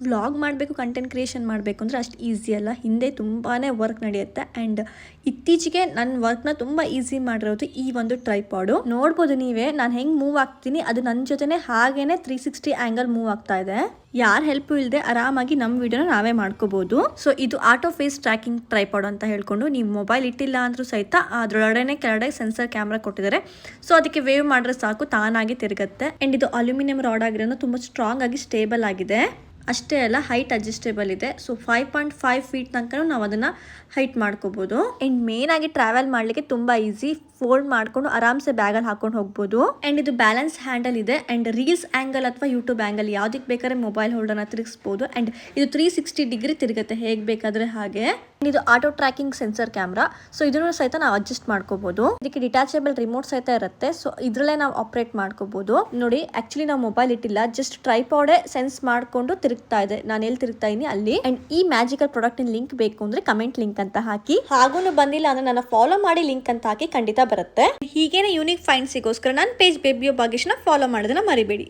Vlog ಮಾಡಬೇಕು, content creation ಮಾಡಬೇಕು ಅಂದರೆ ಅಷ್ಟು ಈಸಿ ಅಲ್ಲ. ಹಿಂದೆ ತುಂಬಾ ವರ್ಕ್ ನಡೆಯುತ್ತೆ. ಆ್ಯಂಡ್ ಇತ್ತೀಚೆಗೆ ನನ್ನ ವರ್ಕ್ನ ತುಂಬ ಈಸಿ ಮಾಡಿರೋದು ಈ ಒಂದು ಟ್ರೈಪಾಡು. ನೋಡ್ಬೋದು ನೀವೇ ನಾನು ಹೆಂಗೆ ಮೂವ್ ಆಗ್ತೀನಿ, ಅದು ನನ್ನ ಜೊತೆನೇ ಹಾಗೇನೆ 360 ಆ್ಯಂಗಲ್ ಮೂವ್ ಆಗ್ತಾ ಇದೆ. ಯಾರ ಹೆಲ್ಪ್ ಇಲ್ಲದೆ ಆರಾಮಾಗಿ ನಮ್ಮ ವಿಡಿಯೋನ ನಾವೇ ಮಾಡ್ಕೋಬಹುದು. ಸೊ ಇದು ಆಟೋ ಫೇಸ್ ಟ್ರ್ಯಾಕಿಂಗ್ ಟ್ರೈಪಾಡ್ ಅಂತ ಹೇಳ್ಕೊಂಡು, ನೀವು ಮೊಬೈಲ್ ಇಟ್ಟಿಲ್ಲ ಅಂದ್ರೂ ಸಹಿತ ಅದರೊಳಗಡೆ ಕೆಳಗಡೆ ಸೆನ್ಸರ್ ಕ್ಯಾಮ್ರಾ ಕೊಟ್ಟಿದ್ದಾರೆ. ಸೊ ಅದಕ್ಕೆ ವೇವ್ ಮಾಡಿದ್ರೆ ಸಾಕು, ತಾನಾಗಿ ತಿರುಗುತ್ತೆ. ಆ್ಯಂಡ್ ಇದು ಅಲ್ಯೂಮಿನಿಯಂ ರಾಡ್ ಆಗಿರೋದು ತುಂಬ ಸ್ಟ್ರಾಂಗ್ ಆಗಿ ಸ್ಟೇಬಲ್ ಆಗಿದೆ. ಅಷ್ಟೇ ಅಲ್ಲ, ಹೈಟ್ ಅಡ್ಜಸ್ಟೇಬಲ್ ಇದೆ. ಸೊ 5.5 ಫೀಟ್ ತನಕ ನಾವು ಅದನ್ನು ಹೈಟ್ ಮಾಡ್ಕೋಬೋದು. ಆ್ಯಂಡ್ ಮೇನ್ ಆಗಿ ಟ್ರಾವೆಲ್ ಮಾಡಲಿಕ್ಕೆ ತುಂಬ ಈಸಿ. ಫೋಲ್ಡ್ ಮಾಡ್ಕೊಂಡು ಆರಾಮ್ಸೆ ಬ್ಯಾಗಲ್ಲಿ ಹಾಕೊಂಡು ಹೋಗ್ಬೋದು. ಆ್ಯಂಡ್ ಇದು ಬ್ಯಾಲೆನ್ಸ್ ಹ್ಯಾಂಡಲ್ ಇದೆ. ಆ್ಯಂಡ್ ರೀಲ್ಸ್ ಆ್ಯಂಗಲ್ ಅಥವಾ ಯೂಟ್ಯೂಬ್ ಆ್ಯಂಗಲ್ ಯಾವುದಕ್ಕೆ ಬೇಕಾದ್ರೆ ಮೊಬೈಲ್ ಹೋಲ್ಡರ್ನ ತಿರುಗಿಸ್ಬೋದು. ಆ್ಯಂಡ್ ಇದು 360 ಡಿಗ್ರಿ ತಿರುಗುತ್ತೆ ಹೇಗೆ ಬೇಕಾದರೆ ಹಾಗೆ. ಇದು auto tracking sensor camera. So ಇದನ್ನು ಸಹಿತ ನಾವು ಅಡ್ಜಸ್ಟ್ ಮಾಡ್ಕೋಬಹುದು. ಇದಕ್ಕೆ ಡಿಟ್ಯಾಚಬಲ್ ರಿಮೋಟ್ ಸಹಿತ ಇರುತ್ತೆ. ಸೊ ಇದರಲ್ಲೇ ನಾವು ಆಪರೇಟ್ ಮಾಡ್ಕೋಬಹುದು. ನೋಡಿ, ಆಕ್ಚುಲಿ ನಾವು ಮೊಬೈಲ್ ಇಟ್ಟಿಲ್ಲ, ಜಸ್ಟ್ ಟ್ರೈಪಾಡೇ ಸೆನ್ಸ್ ಮಾಡ್ಕೊಂಡು ತಿರುಗ್ತಾ ಇದೆ. ನಾನು ಎಲ್ಲಿ ತಿರುಗ್ತಾ ಇದೀನಿ ಅಲ್ಲಿ. ಅಂಡ್ ಈ ಮ್ಯಾಜಿಕಲ್ ಪ್ರಾಡಕ್ಟ್ ಲಿಂಕ್ ಬೇಕು ಅಂದ್ರೆ ಕಮೆಂಟ್ ಲಿಂಕ್ ಅಂತ ಹಾಕಿ. ಹಾಗೂ ಬಂದಿಲ್ಲ ಅಂದ್ರೆ ನನ್ನ ಫಾಲೋ ಮಾಡಿ ಲಿಂಕ್ ಅಂತ ಹಾಕಿ, ಖಂಡಿತ ಬರುತ್ತೆ. ಹೀಗೇನೆ ಯೂನಿಕ್ ಫೈಂಡ್ಸಿಗೋಸ್ಕರ ನನ್ನ ಪೇಜ್ ಬೇಬಿಯೋ ಭಾಗ್ಯಶ್ನ ಫಾಲೋ ಮಾಡೋದನ್ನ ಮರಿಬೇಡಿ.